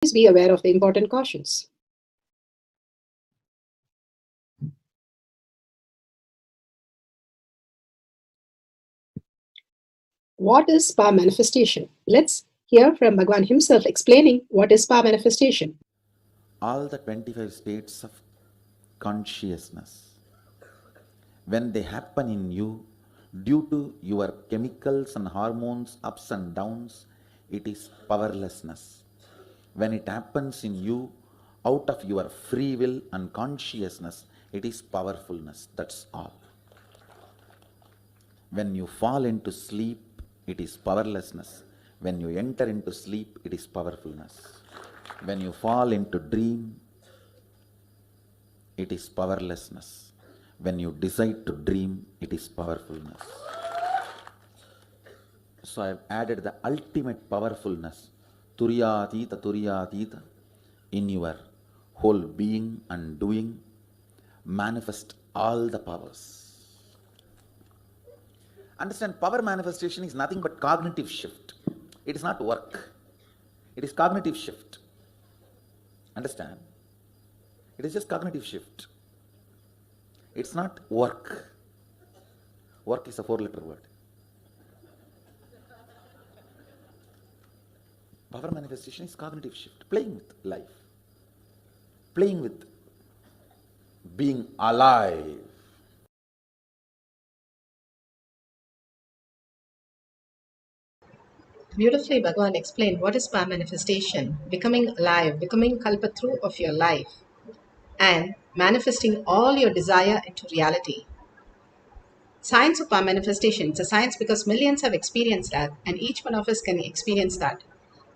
Please be aware of the important cautions. What is power manifestation? Let's hear from Bhagwan himself explaining what is power manifestation. All the 25 states of consciousness, when they happen in you, due to your chemicals and hormones ups and downs, it is powerlessness. When it happens in you, out of your free will and consciousness, it is powerfulness. That's all. When you fall into sleep, it is powerlessness. When you enter into sleep, it is powerfulness. When you fall into dream, it is powerlessness. When you decide to dream, it is powerfulness. So I have added the ultimate powerfulness, Turyatita, in your whole being and doing. Manifest all the powers. Understand, power manifestation is nothing but cognitive shift. It is not work. It is cognitive shift. Understand? It is just cognitive shift. It's not work. Work is a 4-letter word. Power manifestation is cognitive shift. Playing with life. Playing with being alive. Beautifully, Bhagavan explained what is power manifestation, becoming alive, becoming kalpatru of your life, and manifesting all your desire into reality. Science of power manifestation, it's a science because millions have experienced that, and each one of us can experience that.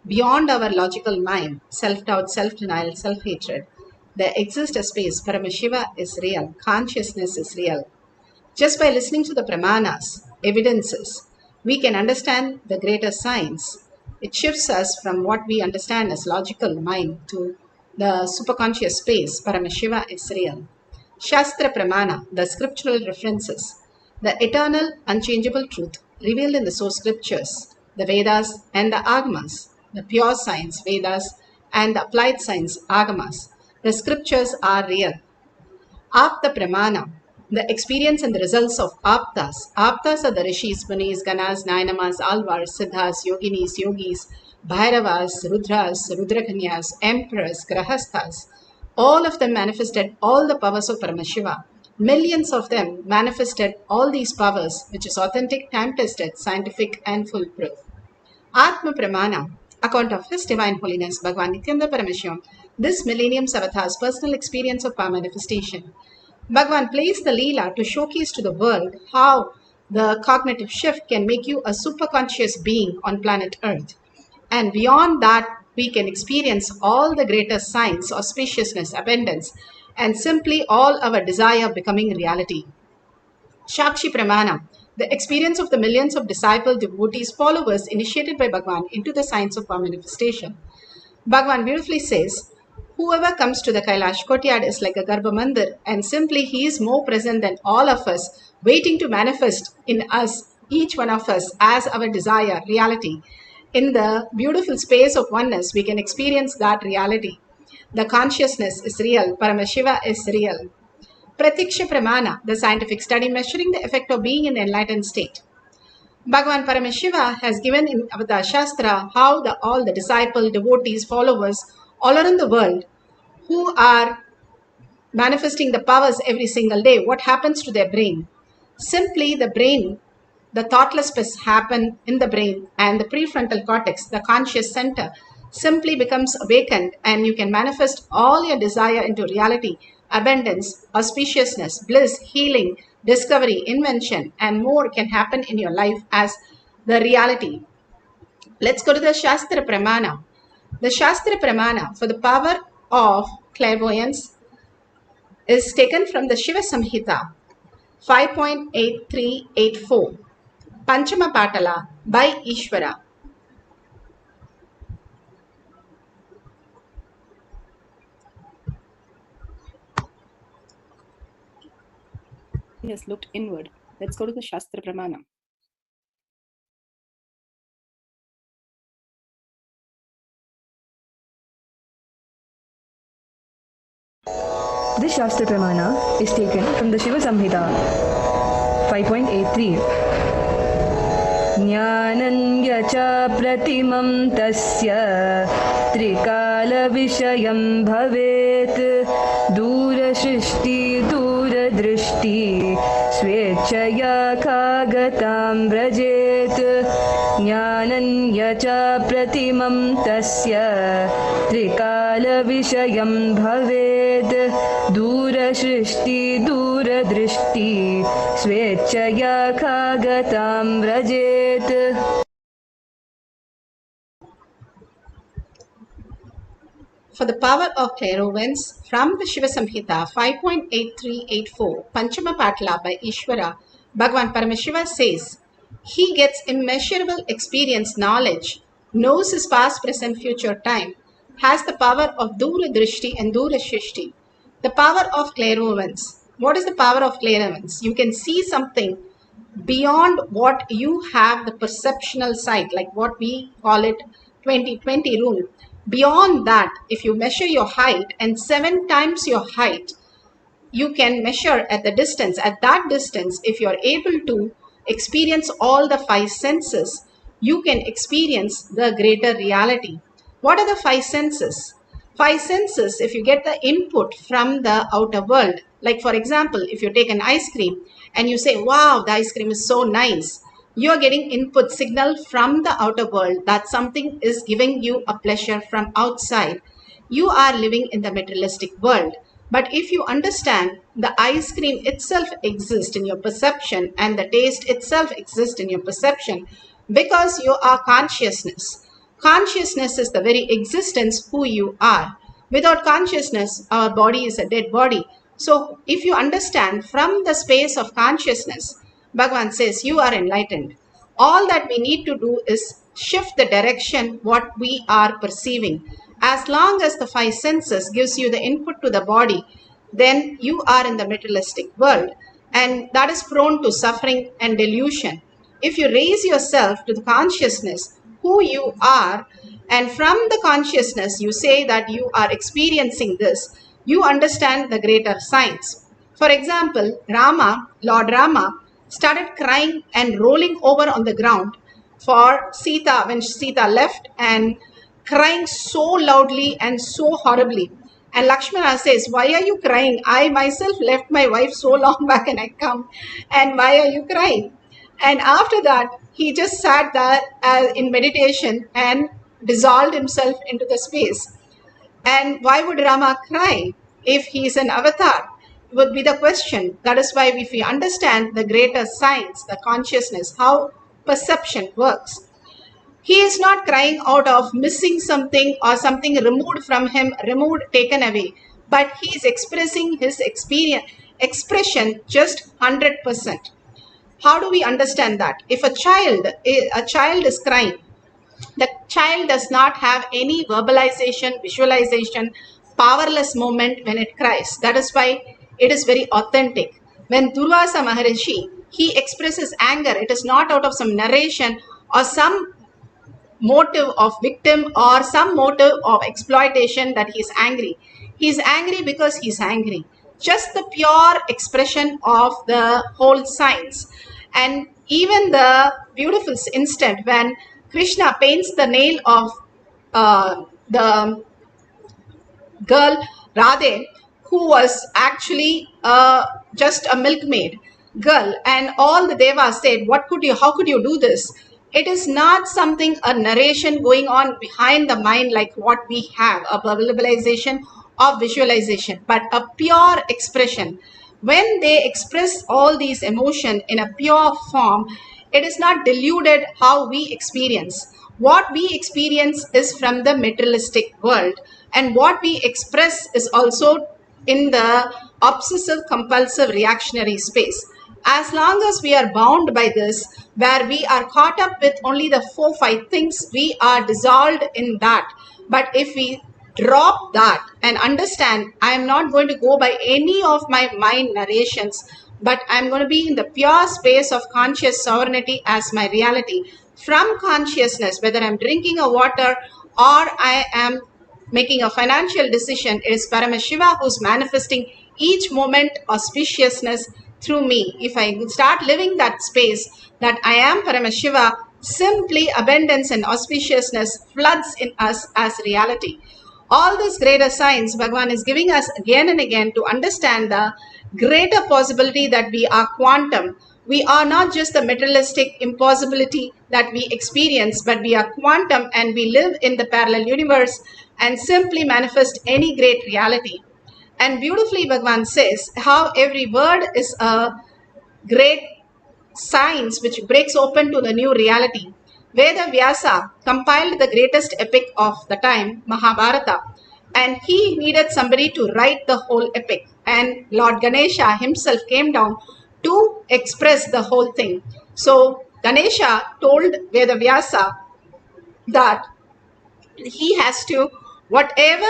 Beyond our logical mind, self-doubt, self-denial, self-hatred, there exists a space. Paramashiva is real. Consciousness is real. Just by listening to the pramanas, evidences, we can understand the greater science. It shifts us from what we understand as logical mind to the superconscious space. Paramashiva is real. Shastra Pramana, the scriptural references, the eternal, unchangeable truth revealed in the source scriptures, the Vedas and the Agamas, the pure science, Vedas, and the applied science, Agamas. The scriptures are real. Apta Pramana, the experience and the results of Aptas. Aptas are the Rishis, Munis, Ganas, Nainamas, Alvars, Siddhas, Yoginis, Yogis, Bhairavas, Rudras, Rudrakanyas, Emperors, Grahasthas. All of them manifested all the powers of Paramashiva. Millions of them manifested all these powers, which is authentic, time-tested, scientific, and foolproof. Atma Pramana, account of His Divine Holiness Bhagavan Nithyananda Paramashivam, this millennium's avatar's personal experience of power manifestation. Bhagavan plays the Leela to showcase to the world how the cognitive shift can make you a superconscious being on planet Earth. And beyond that, we can experience all the greater signs, auspiciousness, abundance, and simply all our desire becoming reality. Shakshi Pramana, the experience of the millions of disciple devotees, followers initiated by Bhagavan into the science of power manifestation. Bhagavan beautifully says, whoever comes to the Kailash courtyard is like a Garbha Mandir, and simply he is more present than all of us, waiting to manifest in us, each one of us, as our desire, reality. In the beautiful space of oneness, we can experience that reality. The consciousness is real, Paramashiva is real. Pratiksha Pramana, the scientific study measuring the effect of being in the enlightened state. Bhagavan Paramashiva has given in Avatar Shastra how all the disciple, devotees, followers all around the world who are manifesting the powers every single day, what happens to their brain. Simply the brain, the thoughtless bits happen in the brain, and the prefrontal cortex, the conscious center, simply becomes awakened, and you can manifest all your desire into reality, abundance, auspiciousness, bliss, healing, discovery, invention, and more can happen in your life as the reality. Let's go to the Shastra Pramana. The Shastra Pramana for the power of clairvoyance is taken from the Shiva Samhita 5.8384, Panchama Patala by Ishvara. He has looked inward. Let's go to the Shastra Pramana. This Shastra Pramana is taken from the Shiva Samhita 5.83. Jnananya cha pratimam tasya trikala vishayam bhavet dura shrishti dura drishti swechaya kagatam vrajet Jnananya cha pratimam tasya trikala vishayam bhavet dura shrishti dura drishti swechaya kagatam vrajet. For the power of clairvoyance from the Shiva Samhita 5.8384 Panchama Patla by Ishvara, Bhagavan Paramashiva says, he gets immeasurable experience knowledge, knows his past, present, future time, has the power of Dura Drishti and Dura Shishti. The power of clairvoyance. What is the power of clairvoyance? You can see something beyond what you have the perceptional sight, like what we call it 20/20 rule. Beyond that, if you measure your height and 7 times your height, you can measure at the distance. At that distance, if you are able to experience all the 5 senses, you can experience the greater reality. What are the 5 senses? 5 senses, if you get the input from the outer world, like for example, if you take an ice cream and you say, wow, the ice cream is so nice, you are getting input signal from the outer world that something is giving you a pleasure from outside. You are living in the materialistic world. But if you understand the ice cream itself exists in your perception and the taste itself exists in your perception, because you are consciousness. Consciousness is the very existence who you are. Without consciousness, our body is a dead body. So if you understand from the space of consciousness, Bhagavan says you are enlightened. All that we need to do is shift the direction what we are perceiving. As long as the 5 senses gives you the input to the body, then you are in the materialistic world, and that is prone to suffering and delusion. If you raise yourself to the consciousness who you are, and from the consciousness you say that you are experiencing this, you understand the greater science. For example, Lord Rama, started crying and rolling over on the ground for Sita when Sita left, and crying so loudly and so horribly. And Lakshmana says, why are you crying? I myself left my wife so long back and I come. And why are you crying? And after that, he just sat there in meditation and dissolved himself into the space. And why would Rama cry if he is an avatar? Would be the question. That is why if we understand the greater science, the consciousness, how perception works, he is not crying out of missing something or something removed from him, removed, taken away, but he is expressing his expression just 100%. How do we understand that? If a child is crying, the child does not have any verbalization, visualization, powerless moment when it cries. That is why it is very authentic. When Durvasa Maharishi, he expresses anger, it is not out of some narration or some motive of victim or some motive of exploitation that he is angry. He is angry because he is angry. Just the pure expression of the whole science. And even the beautiful instant when Krishna paints the nail of the girl Radhe, who was actually just a milkmaid girl, and all the devas said, how could you do this? It is not something, a narration going on behind the mind like what we have, a verbalization or visualization, but a pure expression. When they express all these emotion in a pure form, it is not deluded how we experience. What we experience is from the materialistic world, and what we express is also in the obsessive compulsive reactionary space. As long as we are bound by this, where we are caught up with only the 4-5 things, we are dissolved in that. But if we drop that and understand, I am not going to go by any of my mind narrations, but I am going to be in the pure space of conscious sovereignty as my reality. From consciousness, whether I am drinking a water or I am making a financial decision, it is Paramashiva who is manifesting each moment auspiciousness through me. If I start living that space that I am Paramashiva, simply abundance and auspiciousness floods in us as reality. All these greater signs Bhagavan is giving us again and again to understand the greater possibility that we are quantum. We are not just the materialistic impossibility that we experience, but we are quantum and we live in the parallel universe and simply manifest any great reality. And beautifully, Bhagavan says how every word is a great science which breaks open to the new reality. Veda Vyasa compiled the greatest epic of the time, Mahabharata, and he needed somebody to write the whole epic. And Lord Ganesha himself came down to express the whole thing. So Ganesha told Veda Vyasa that he has to, whatever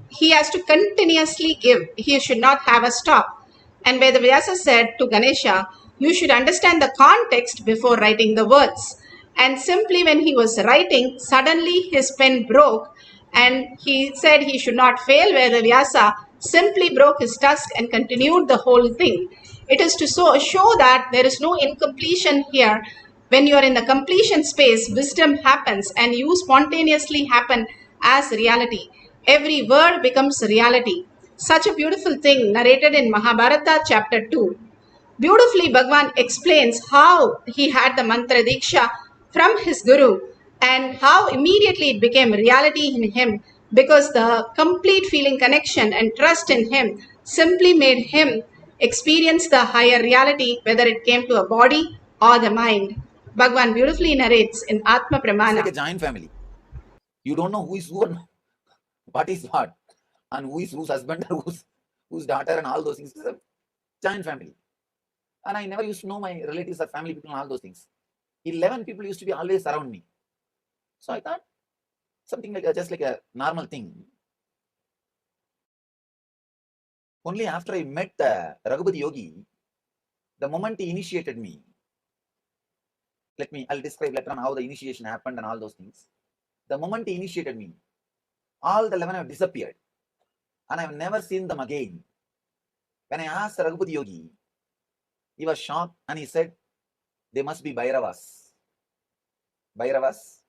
he has to continuously give, he should not have a stop. And Vedavyasa said to Ganesha, you should understand the context before writing the words. And simply when he was writing, suddenly his pen broke and he said he should not fail. Vedavyasa simply broke his tusk and continued the whole thing. It is to show that there is no incompletion here. When you are in the completion space, wisdom happens and you spontaneously happen as reality. Every word becomes reality. Such a beautiful thing narrated in Mahabharata chapter 2. Beautifully, Bhagwan explains how he had the mantra diksha from his guru and how immediately it became reality in him because the complete feeling connection and trust in him simply made him experience the higher reality, whether it came to a body or the mind. Bhagwan beautifully narrates in Atma It's like Pramana. a giant family. You don't know who is who and what is what, and who is whose husband or whose daughter and all those things. It's a giant family. And I never used to know my relatives or family people and all those things. 11 people used to be always around me. So I thought something like just like a normal thing. Only after I met the Raghupati Yogi, the moment he initiated me, I'll describe later on how the initiation happened and all those things. The moment he initiated me, all the 11 have disappeared and I've never seen them again. When I asked Raghupati Yogi, he was shocked and he said, they must be Bhairavas. Bhairavas?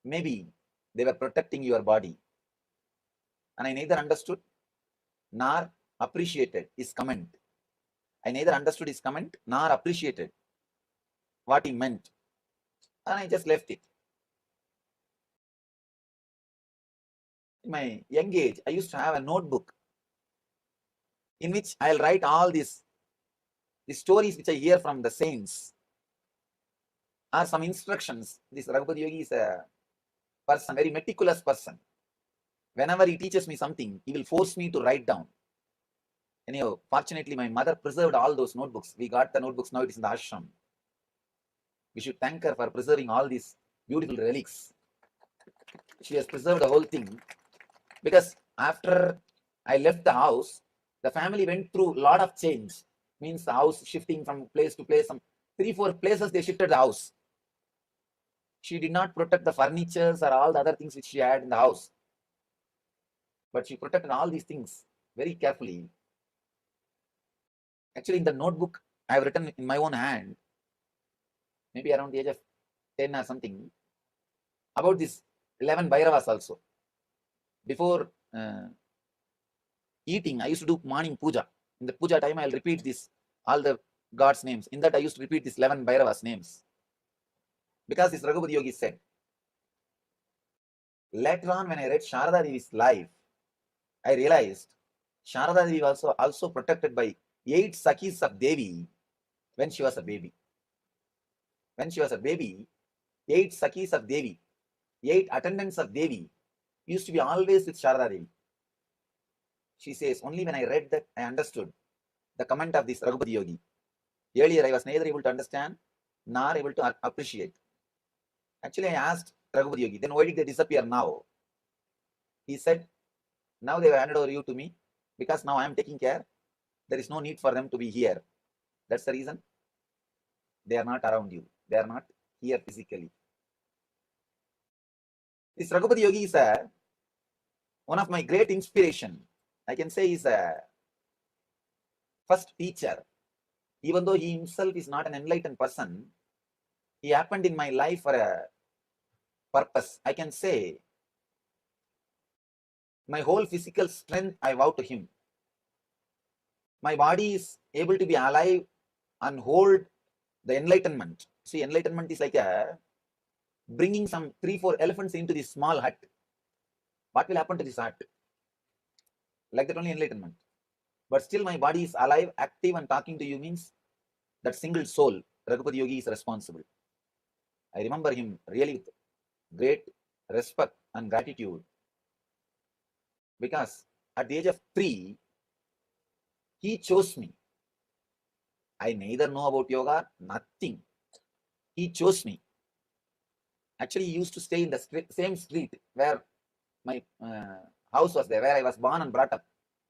Maybe they were protecting your body. And I neither understood nor appreciated his comment. I neither understood his comment nor appreciated what he meant. And I just left it. In my young age, I used to have a notebook in which I'll write all these stories which I hear from the saints or some instructions. This Raghupati Yogi is a person, very meticulous person. Whenever he teaches me something, he will force me to write down. Anyhow, fortunately, my mother preserved all those notebooks. We got the notebooks, now it is in the ashram. We should thank her for preserving all these beautiful relics. She has preserved the whole thing. Because after I left the house, the family went through a lot of change. Means the house shifting from place to place. Some 3-4 places they shifted the house. She did not protect the furnitures or all the other things which she had in the house. But she protected all these things very carefully. Actually, in the notebook, I have written in my own hand, maybe around the age of 10 or something, about this 11 Bhairavas also. Before eating, I used to do morning puja. In the puja time, I'll repeat this, all the God's names. In that, I used to repeat this 11 Bhairavas names. Because this Raghupati Yogi said, later on when I read Sharada Devi's life, I realized Sharada Devi was also protected by 8 Sakhis of Devi when she was a baby. When she was a baby, 8 Sakhis of Devi, 8 attendants of Devi used to be always with Sharada Devi. She says, only when I read that, I understood the comment of this Raghupati Yogi. Earlier, I was neither able to understand nor able to appreciate. Actually, I asked Raghupati Yogi, then why did they disappear now? He said, now they have handed over you to me because now I am taking care. There is no need for them to be here. That's the reason they are not around you. They are not here physically. This Raghupati Yogi is one of my great inspiration. I can say is first teacher, even though he himself is not an enlightened person, he happened in my life for a purpose. I can say my whole physical strength I vow to him. My body is able to be alive and hold the enlightenment. See, enlightenment is like bringing some 3-4 elephants into this small hut. What will happen to this hut? Like that only enlightenment. But still my body is alive, active, and talking to you means that single soul, Raghupati Yogi, is responsible. I remember him really with great respect and gratitude, because at the age of 3, he chose me. I neither know about yoga, nothing. He chose me. Actually, he used to stay in the same street where my house was there, where I was born and brought up.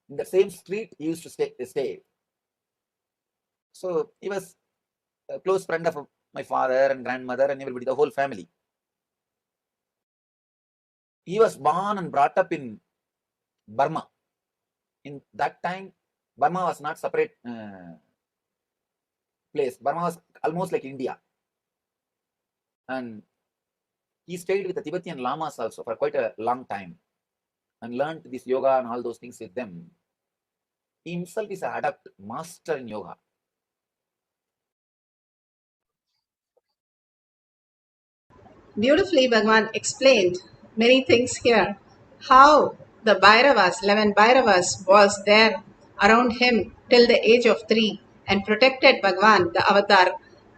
In the same street, he used to stay. So he was a close friend of my father and grandmother and everybody, the whole family. He was born and brought up in Burma. In that time, Burma was not separate place. Burma was almost like India. And he stayed with the Tibetan Lamas also for quite a long time and learned this yoga and all those things with them. He himself is an adept, master in yoga. Beautifully, Bhagavan explained many things here. How the Bhairavas, 11 Bhairavas, was there around him till the age of 3 and protected Bhagavan, the avatar,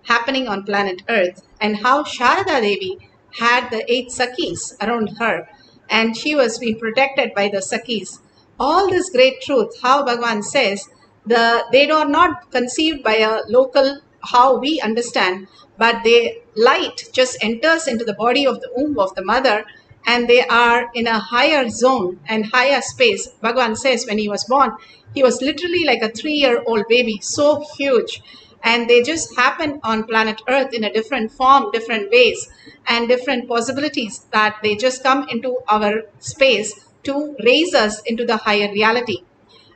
happening on planet Earth, and how Sharada Devi had the 8 Sakis around her and she was being protected by the Sakis. All this great truth, how Bhagavan says, they are not conceived by a local, how we understand, but the light just enters into the body of the womb of the mother and they are in a higher zone and higher space. Bhagavan says when he was born, he was literally like a 3-year-old baby, so huge. And they just happen on planet Earth in a different form, different ways, and different possibilities that they just come into our space to raise us into the higher reality.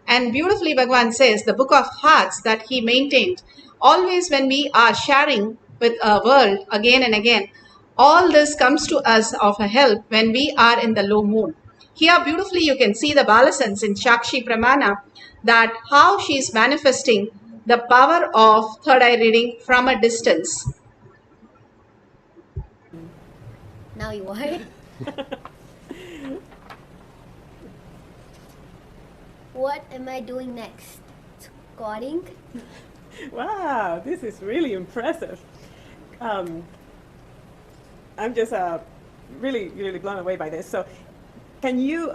And beautifully, Bhagavan says, the book of hearts that he maintained, always when we are sharing with a world again and again, all this comes to us of a help when we are in the low mood. Here, beautifully, you can see the Balasans in Shakshi Pramana, that how she is manifesting the power of third eye reading from a distance. Now you are. What am I doing next? Squatting? Wow, this is really impressive. I'm just really, really blown away by this. So, can you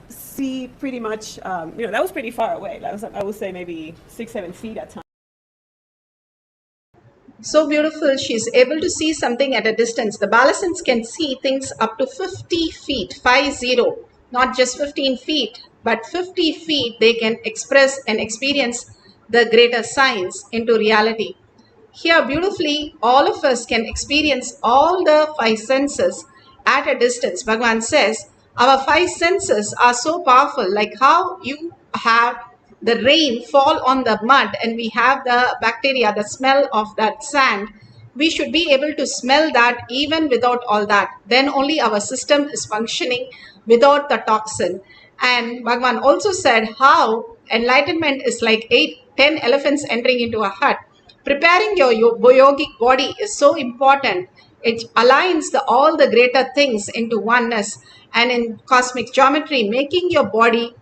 see pretty much? That was pretty far away. That was, I would say, maybe 6-7 feet at times. So beautiful, she's able to see something at a distance. The Balasans can see things up to 50 feet, 50, not just 15 feet, but 50 feet they can express and experience the greater science into reality. Here beautifully, all of us can experience all the 5 senses at a distance. Bhagavan says, our 5 senses are so powerful, like how you have the rain fall on the mud and we have the bacteria, the smell of that sand. We should be able to smell that even without all that. Then only our system is functioning without the toxin. And Bhagavan also said how enlightenment is like 10 elephants entering into a hut. Preparing your yogic body is so important. It aligns all the greater things into oneness, and in cosmic geometry, making your body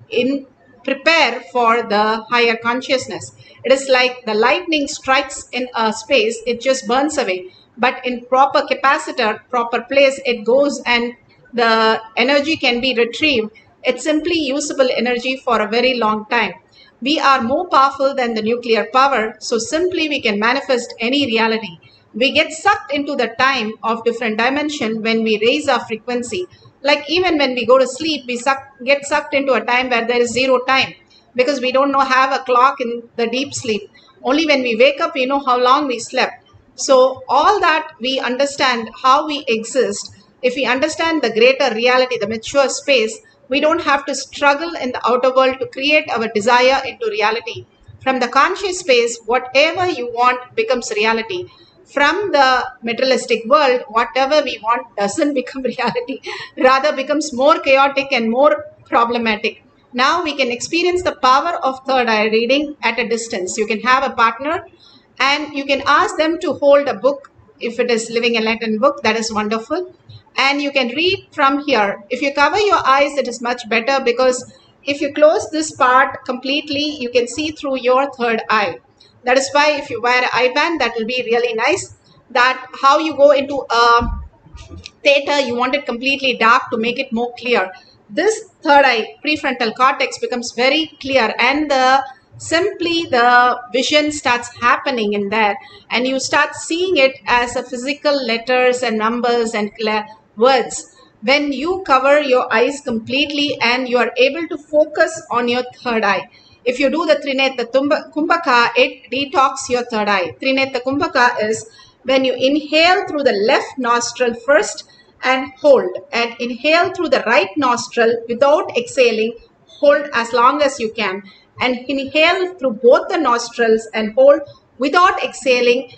prepare for the higher consciousness. It is like the lightning strikes in a space, it just burns away. But in proper capacitor, proper place, it goes and the energy can be retrieved. It's simply usable energy for a very long time. We are more powerful than the nuclear power, so simply we can manifest any reality. We get sucked into the time of different dimension when we raise our frequency. Like even when we go to sleep, we get sucked into a time where there is 0 time because we don't have a clock in the deep sleep. Only when we wake up, we know how long we slept. So all that we understand how we exist. If we understand the greater reality, the mature space, we don't have to struggle in the outer world to create our desire into reality. From the conscious space, whatever you want becomes reality. From the materialistic world, whatever we want doesn't become reality, rather becomes more chaotic and more problematic. Now we can experience the power of third eye reading at a distance. You can have a partner and you can ask them to hold a book. If it is living enlightened book, that is wonderful, and you can read from here. If you cover your eyes, it is much better, because if you close this part completely, you can see through your third eye. That is why if you wear an eye band, that will be really nice. That how you go into a theta, you want it completely dark to make it more clear. This third eye prefrontal cortex becomes very clear, and simply the vision starts happening in there, and you start seeing it as a physical letters and numbers and words. When you cover your eyes completely and you are able to focus on your third eye. If you do the Trineta Kumbhaka, it detox your third eye. Trineta Kumbhaka is when you inhale through the left nostril first and hold, and inhale through the right nostril without exhaling, hold as long as you can, and inhale through both the nostrils and hold without exhaling,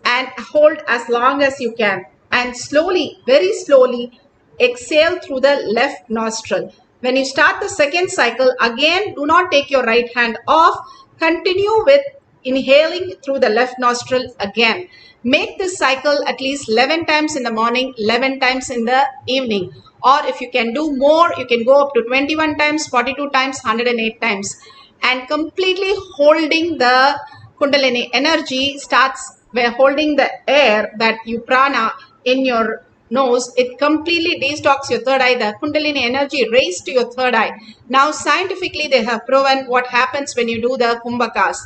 and hold as long as you can, and slowly, very slowly exhale through the left nostril. When you start the second cycle, again do not take your right hand off, continue with inhaling through the left nostril again. Make this cycle at least 11 times in the morning, 11 times in the evening. Or if you can do more, you can go up to 21 times, 42 times, 108 times. And completely holding the Kundalini energy starts by holding the air, that you prana in your nose. It completely detox your third eye. The Kundalini energy raised to your third eye. Now scientifically they have proven what happens when you do the kumbhakas,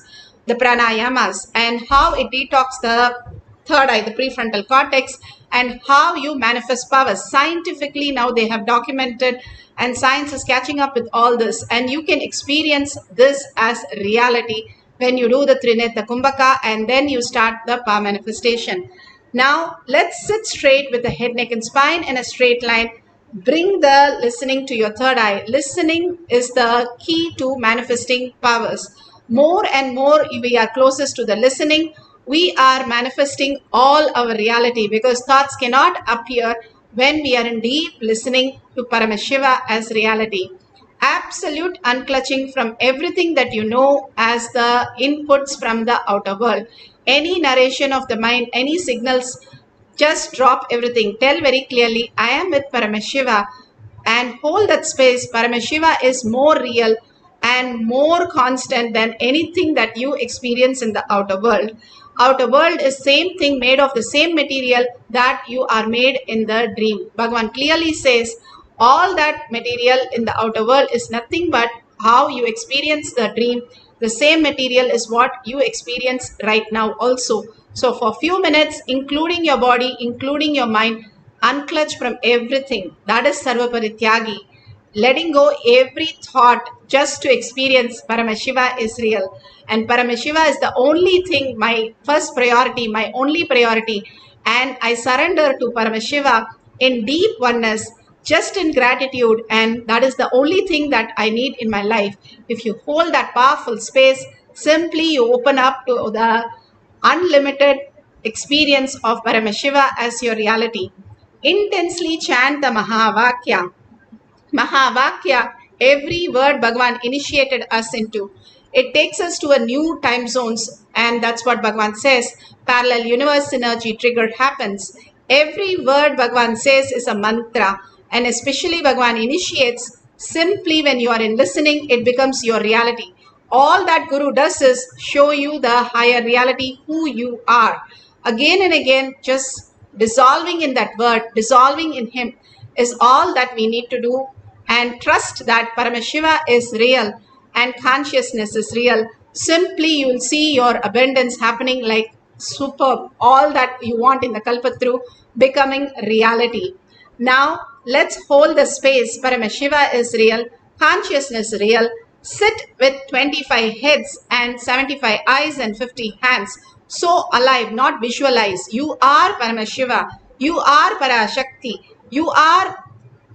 the pranayamas, and how it detox the third eye, the prefrontal cortex, and how you manifest powers. Scientifically now they have documented, and science is catching up with all this, and you can experience this as reality when you do the Trineta Kumbhaka, and then you start the power manifestation. Now let's sit straight with the head, neck and spine in a straight line. Bring the listening to your third eye. Listening is the key to manifesting powers. More and more we are closest to the listening, we are manifesting all our reality, because thoughts cannot appear when we are in deep listening to Paramashiva as reality. Absolute unclutching from everything that you know as the inputs from the outer world. Any narration of the mind, any signals, just drop everything. Tell very clearly, I am with Paramashiva, and hold that space. Paramashiva is more real and more constant than anything that you experience in the outer world. Outer world is same thing, made of the same material that you are made in the dream. Bhagavan clearly says all that material in the outer world is nothing but how you experience the dream. The same material is what you experience right now also. So for few minutes, including your body, including your mind, unclutch from everything. That is Sarva Parityagi. Letting go every thought just to experience Paramashiva is real. And Paramashiva is the only thing, my first priority, my only priority. And I surrender to Paramashiva in deep oneness, just in gratitude. And that is the only thing that I need in my life. If you hold that powerful space, simply you open up to the unlimited experience of Paramashiva as your reality. Intensely chant the Mahavakya. Mahavakya, every word Bhagavan initiated us into. It takes us to a new time zones, and that's what Bhagavan says. Parallel universe synergy trigger happens. Every word Bhagavan says is a mantra, and especially Bhagavan initiates. Simply when you are in listening, it becomes your reality. All that Guru does is show you the higher reality, who you are. Again and again, just dissolving in that word, dissolving in him is all that we need to do, and trust that Paramashiva is real and consciousness is real. Simply you will see your abundance happening like superb. All that you want in the Kalpatru becoming reality. Now let's hold the space. Paramashiva is real, consciousness real. Sit with 25 heads and 75 eyes and 50 hands. So alive, not visualize. You are Paramashiva. You are Parashakti. You are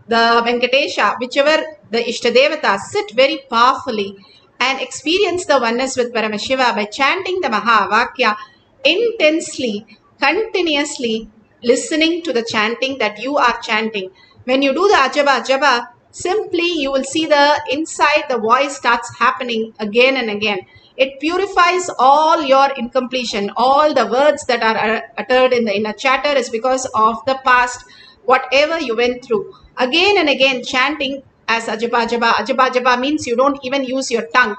the Venkatesha, whichever the Ishtadevata. Sit very powerfully and experience the oneness with Paramashiva by chanting the Mahavakya intensely, continuously, listening to the chanting that you are chanting. When you do the Ajaba Ajaba, simply you will see the inside the voice starts happening again and again. It purifies all your incompletion. All the words that are uttered in the inner chatter is because of the past, whatever you went through. Again and again chanting as Ajaba Ajaba. Ajaba Ajaba means you don't even use your tongue.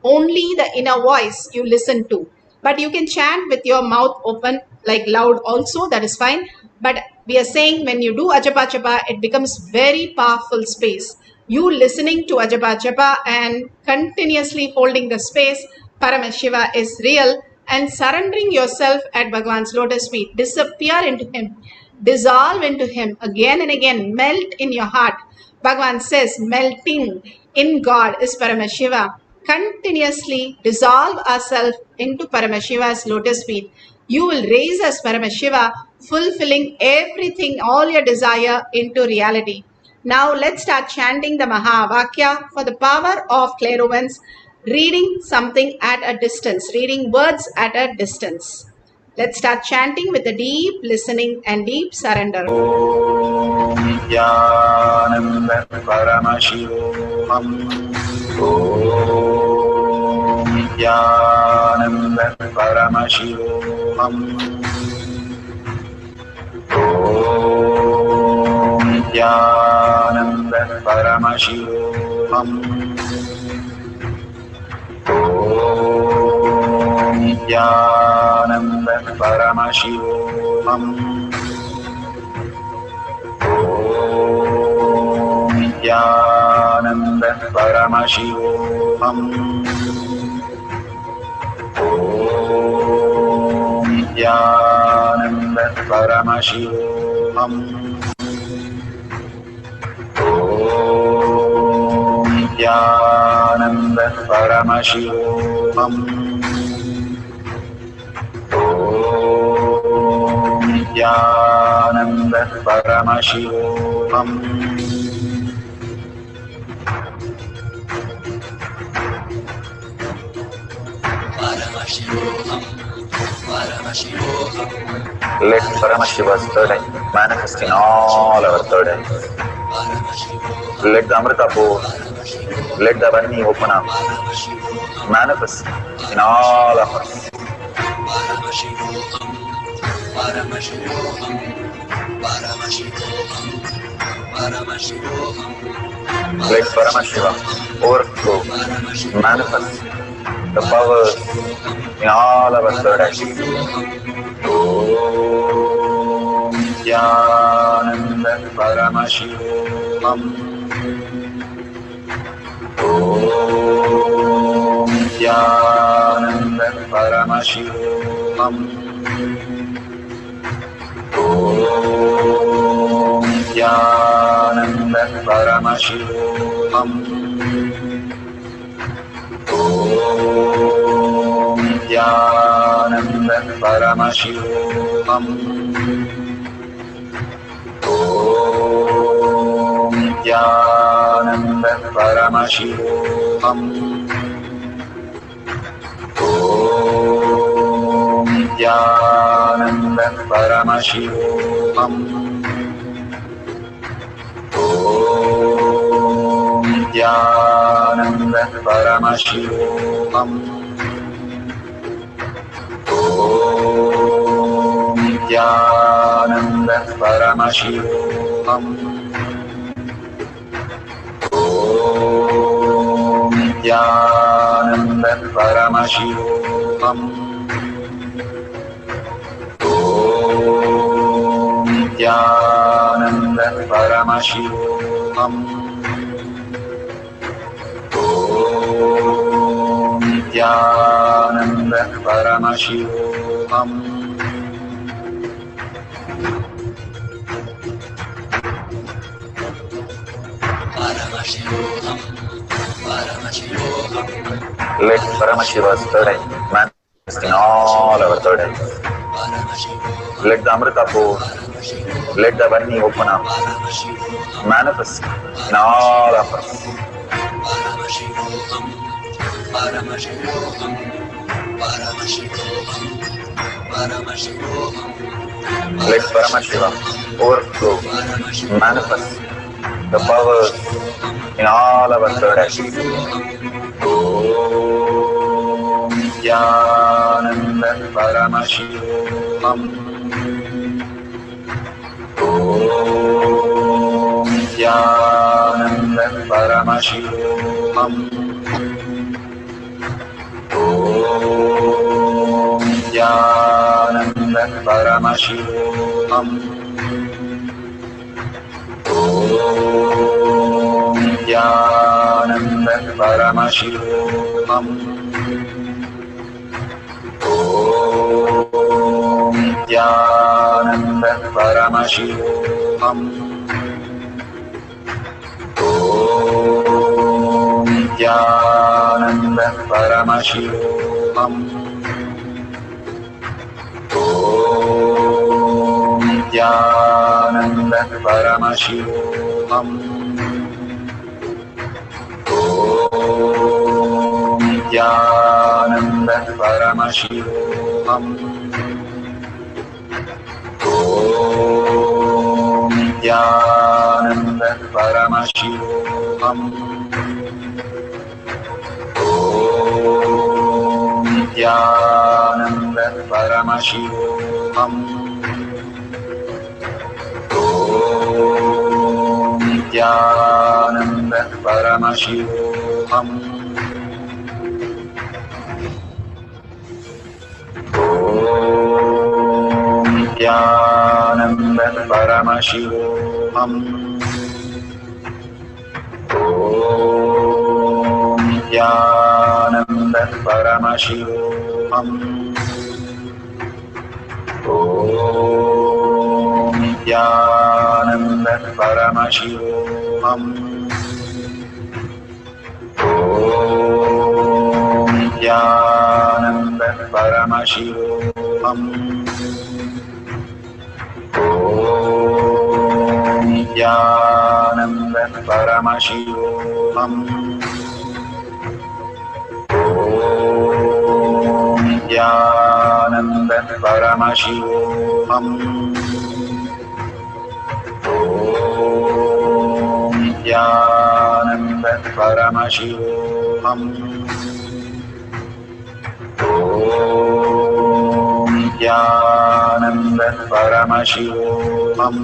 Only the inner voice you listen to. But you can chant with your mouth open, like loud also, that is fine. But we are saying when you do Ajapa Japa, it becomes very powerful space. You listening to Ajapa Japa and continuously holding the space, Paramashiva is real, and surrendering yourself at Bhagwan's lotus feet. Disappear into him. Dissolve into him again and again. Melt in your heart. Bhagavan says melting in God is Paramashiva. Continuously dissolve ourselves into Paramashiva's lotus feet. You will raise us, Paramashiva, fulfilling everything, all your desire into reality. Now let's start chanting the Mahavakya for the power of clairvoyance, reading something at a distance, reading words at a distance. Let's start chanting with a deep listening and deep surrender. Om Nithyananda Paramashivoham. Om Nithyananda Paramashivoham. Om Nithyananda Paramashivoham. Om Nithyananda Paramashivoham. Om Nithyananda Paramashivoham. Om Nithyananda Paramashivoham. Om Nithyananda Paramashivoham. Om Nithyananda Paramashivoham. Let Paramashiva's third eye manifest in all our third eyes. Let the Amrita pour, let the Varni open up, manifest in all of us. Let Paramashiva overflow, manifest the powers in all our third eyes. Om Nithyananda Paramashivoham. Om Nithyananda Paramashivoham. Om Nithyananda Paramashivoham. Om Nithyananda Paramashivoham. Om Nithyananda Paramashivoham. Om Nithyananda Paramashivoham. Om Nithyananda Paramashivoham. Om Nithyananda Paramashivoham. Om Nithyananda Paramashivoham. Om Nithyananda Paramashivoham. Om Nithyananda Paramashivoham. Let Paramashiva's third eye manifest in all our third eyes. Let the Amrita pour, let the Varni open up, manifest in all of us. Paramashivoham, Paramashivoham, Paramashivoham. Let Paramashivam overflow, manifest the powers in all our third eyes. Om Nithyananda Paramashivam. Om Nithyananda Paramashivam. Om Nithyananda Paramashivoham. Om Nithyananda Paramashivoham. Om Nithyananda Paramashivoham. Om Nithyananda Paramashivoham. Om Nithyananda Paramashivoham. Om Nithyananda Paramashivoham. Om Nithyananda Paramashivoham. Om Nithyananda Paramashivoham. Om Nithyananda Paramashivoham. Om Nithyananda Paramashivoham. Om Nithyananda Paramashivoham. Om Nithyananda Paramashivoham. Om Nithyananda Paramashivoham. Om Nithyananda Paramashivoham. Om Nithyananda Paramashivoham. Om Nithyananda Paramashivoham. Om Nithyananda Paramashivoham.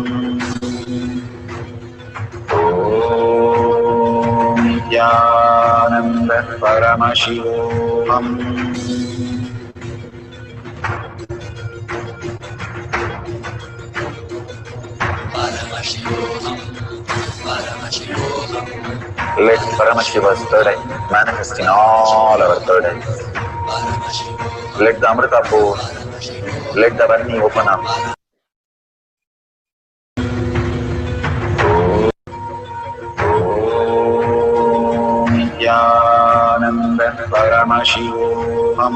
Om Nithyananda Paramashivoham. Paramashivoham, Paramashivoham, Let Paramashiva's third eye manifest in all our third eyes. Paramashivoham, Let the Amrita pour, let the Varni open up. Om Nithyananda Paramashivoham.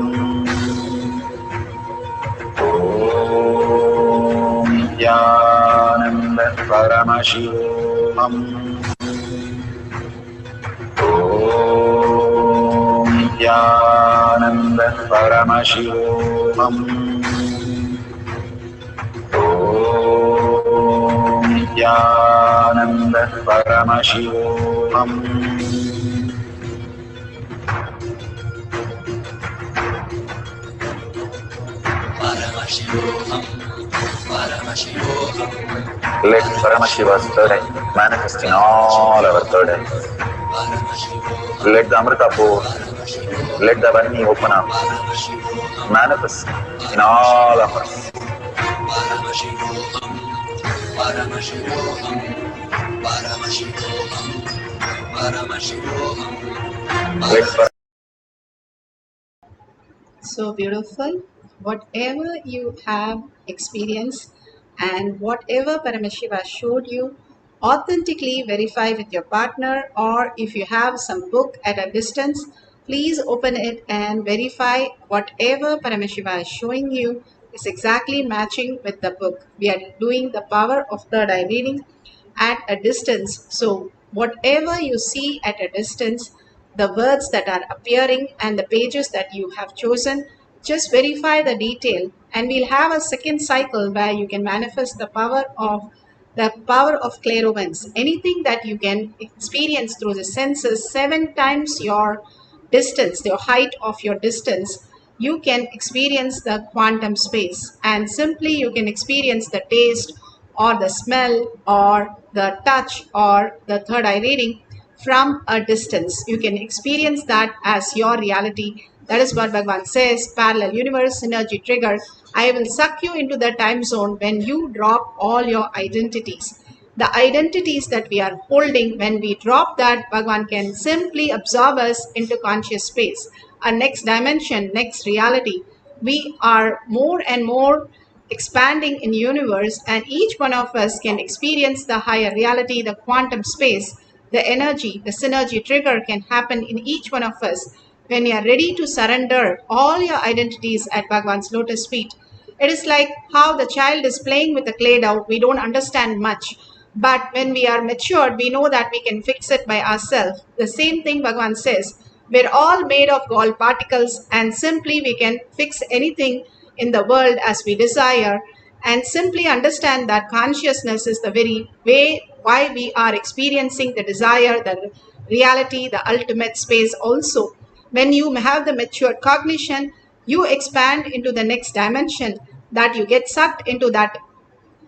Om Nithyananda Paramashivoham. Om Nithyananda Paramashivoham. Om Nithyananda Paramashivoham. Paramashivoham, Paramashivoham, Let Paramashiva's third eye manifest in all our third eyes. Paramashivoham, Let the Amrita pour, Paramashivoham, let the Varni open up. Paramashivoham, Manifest in all of us. Paramashivoham, Paramashivoham, Paramashivoham, Paramashivoham. Let So beautiful. Whatever you have experienced and whatever Paramashiva showed you, authentically verify with your partner, or if you have some book at a distance, please open it and verify whatever Paramashiva is showing you is exactly matching with the book. We are doing the power of third eye reading at a distance. So whatever you see at a distance, the words that are appearing and the pages that you have chosen. Just verify the detail, and we'll have a second cycle where you can manifest the power of clairvoyance. Anything that you can experience through the senses, 7 times your distance, the height of your distance, you can experience the quantum space, and simply you can experience the taste or the smell or the touch or the third eye reading from a distance. You can experience that as your reality. That is what Bhagavan says, parallel universe, synergy trigger. I will suck you into the time zone when you drop all your identities. The identities that we are holding, when we drop that, Bhagavan can simply absorb us into conscious space. Our next dimension, next reality. We are more and more expanding in universe, and each one of us can experience the higher reality, the quantum space, the energy, the synergy trigger can happen in each one of us when you are ready to surrender all your identities at Bhagavan's lotus feet. It is like how the child is playing with the clay dough. We don't understand much, but when we are matured, we know that we can fix it by ourselves. The same thing Bhagavan says, we're all made of gold particles, and simply we can fix anything in the world as we desire, and simply understand that consciousness is the very way why we are experiencing the desire, the reality, the ultimate space also. When you have the matured cognition, you expand into the next dimension, that you get sucked into that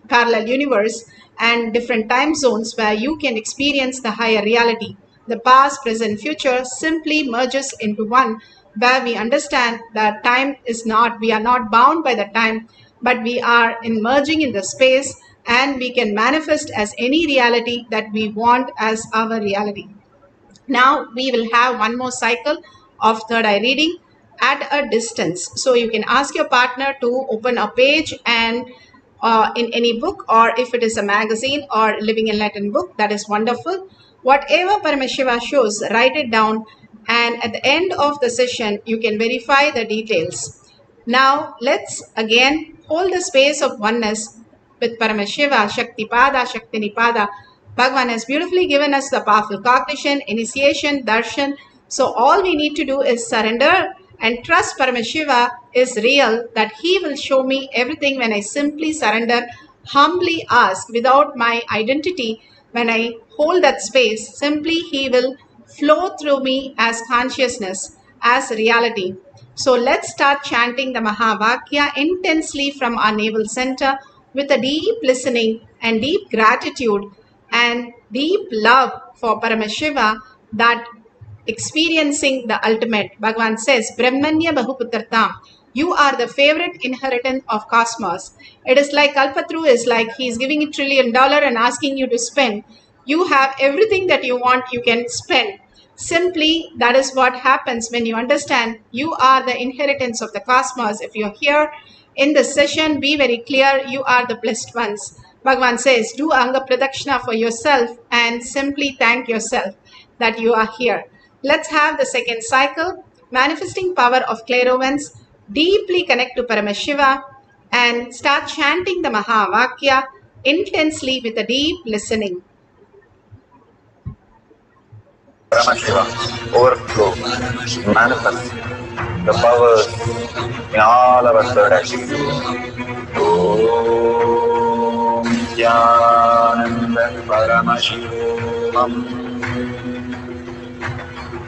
parallel universe and different time zones where you can experience the higher reality. The past, present, future simply merges into one, where we understand that time is not, we are not bound by the time, but we are merging in the space, and we can manifest as any reality that we want as our reality. Now we will have one more cycle of third eye reading at a distance. So you can ask your partner to open a page and in any book, or if it is a magazine or living enlightened book, that is wonderful. Whatever Paramashiva shows, write it down, and at the end of the session you can verify the details. Now let's again hold the space of oneness with Paramashiva, Shaktipada, Shaktinipada. Bhagavan has beautifully given us the powerful cognition, initiation, darshan. So all we need to do is surrender and trust Paramashiva is real, that he will show me everything when I simply surrender, humbly ask without my identity. When I hold that space, simply he will flow through me as consciousness, as reality. So let's start chanting the Mahavakya intensely from our navel center with a deep listening and deep gratitude and deep love for Paramashiva, that experiencing the ultimate. Bhagavan says, Brahmanya Bahuputratam. You are the favorite inheritance of cosmos. It is like Kalpatru is like he is giving $1 trillion and asking you to spend. You have everything that you want, you can spend. Simply, that is what happens when you understand you are the inheritance of the cosmos. If you're here in this session, be very clear, you are the blessed ones. Bhagavan says, do Anga Pradakshina for yourself and simply thank yourself that you are here. Let's have the second cycle, manifesting power of clairvoyance. Deeply connect to Paramashiva and start chanting the Mahavakya intensely with a deep listening. Paramashiva, overflow, manifest the powers in all our third activities. Om Nithyananda Paramashivoham.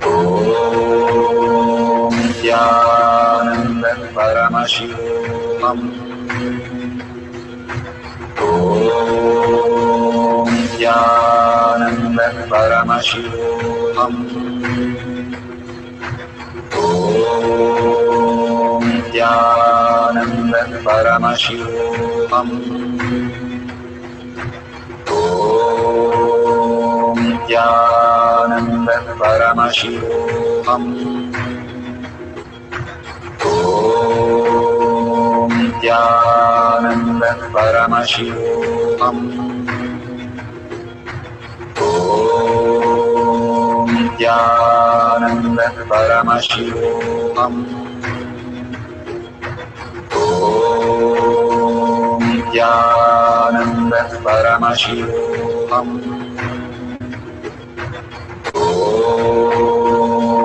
Om Nithyananda Paramashivoham. Om Nithyananda Paramashivoham. Om Nithyananda Paramashivoham. Om Nithyananda Paramashivoham. Om Nithyananda Paramashivoham. Om Nithyananda Paramashivoham. Om Nithyananda Paramashivoham. Om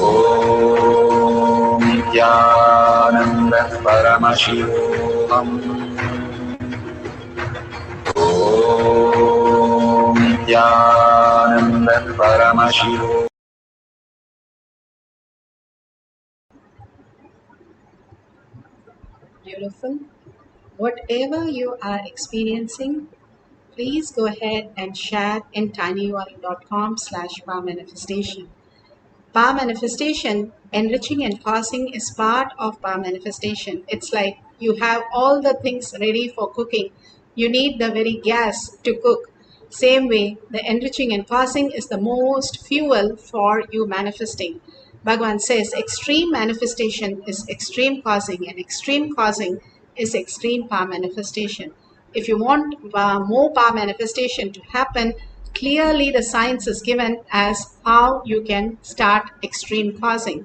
Om Nithyananda Paramashivoham. Om Nithyananda Paramashivoham. Beautiful. Whatever you are experiencing, please go ahead and share in tinyurl.com/power manifestation. Power manifestation, enriching and causing, is part of power manifestation. It's like you have all the things ready for cooking. You need the very gas to cook. Same way, the enriching and causing is the most fuel for you manifesting. Bhagavan says extreme manifestation is extreme causing, and extreme causing is extreme power manifestation. If you want more power manifestation to happen, clearly the science is given as how you can start extreme causing.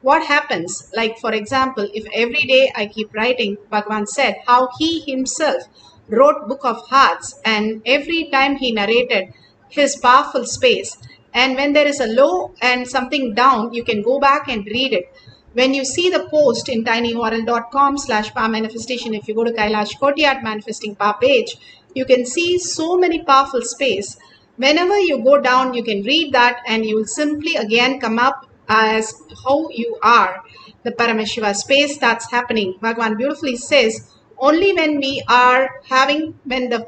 What happens, like for example, if every day I keep writing, Bhagavan said how he himself wrote Book of Hearts, and every time he narrated his powerful space, and when there is a low and something down, you can go back and read it. When you see the post in tinyurl.com/power manifestation, if you go to Kailash Kotiyat manifesting power page, you can see so many powerful space. Whenever you go down, you can read that and you will simply again come up as how you are. The Paramashiva space that's happening. Bhagavan beautifully says, only when we are when the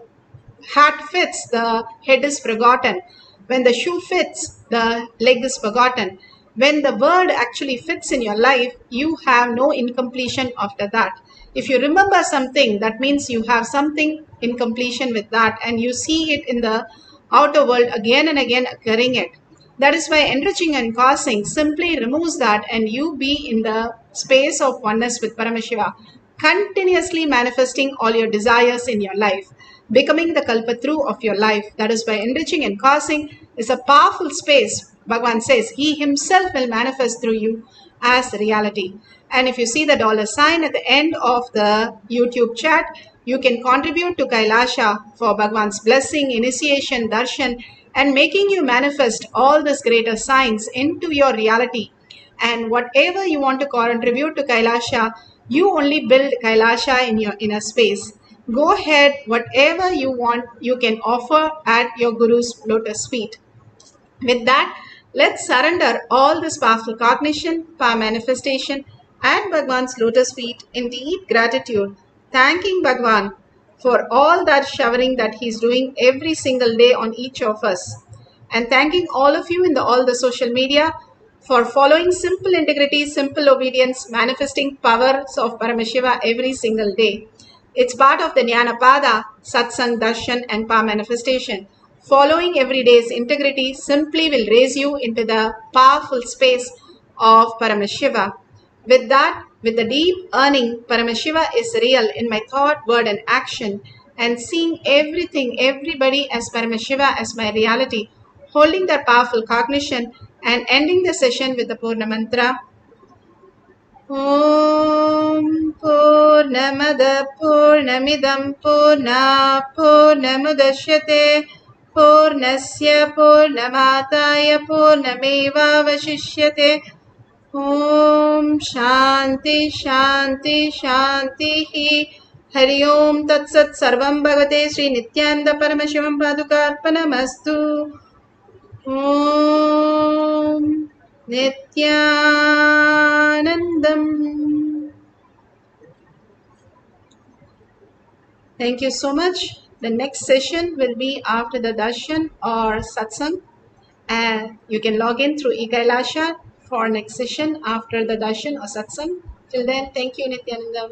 hat fits, the head is forgotten. When the shoe fits, the leg is forgotten. When the word actually fits in your life, you have no incompletion after that. If you remember something, that means you have something in completion with that, and you see it in the outer world again and again occurring it. That is why enriching and causing simply removes that, and you be in the space of oneness with Paramashiva, continuously manifesting all your desires in your life, becoming the kalpatru of your life. That is why enriching and causing is a powerful space. Bhagavan says he himself will manifest through you as reality. And if you see the $sign at the end of the YouTube chat, you can contribute to Kailasa for Bhagavan's blessing, initiation, darshan, and making you manifest all these greater signs into your reality. And whatever you want to contribute to Kailasa, you only build Kailasa in your inner space. Go ahead, whatever you want, you can offer at your Guru's lotus feet. With that, let's surrender all this powerful cognition, power manifestation, at Bhagwan's lotus feet in deep gratitude, thanking Bhagwan for all that showering that he's doing every single day on each of us. And thanking all of you in all the social media for following simple integrity, simple obedience, manifesting powers of Paramashiva every single day. It's part of the Jnanapada, Satsang, Darshan, and Power manifestation. Following every day's integrity simply will raise you into the powerful space of Paramashiva. With that, with the deep earning, Paramashiva is real in my thought, word, and action, and seeing everything, everybody as Paramashiva as my reality, holding that powerful cognition, and ending the session with the Purna Mantra. Om Purnamada Purnamidam Purna Purnamudashyate Purnasya Purnamataya Purnameva Vashishyate. Om Shanti Shanti Shanti Hari Om Tat Sat Sarvam Bhagavate Sri Nithyananda Paramashivam Padukarpanamastu. Om Nithyanandam. Thank you so much. The next session will be after the darshan or satsang, and you can log in through eKailasha for next session after the darshan or satsang. Till then, thank you, Nithyanandam.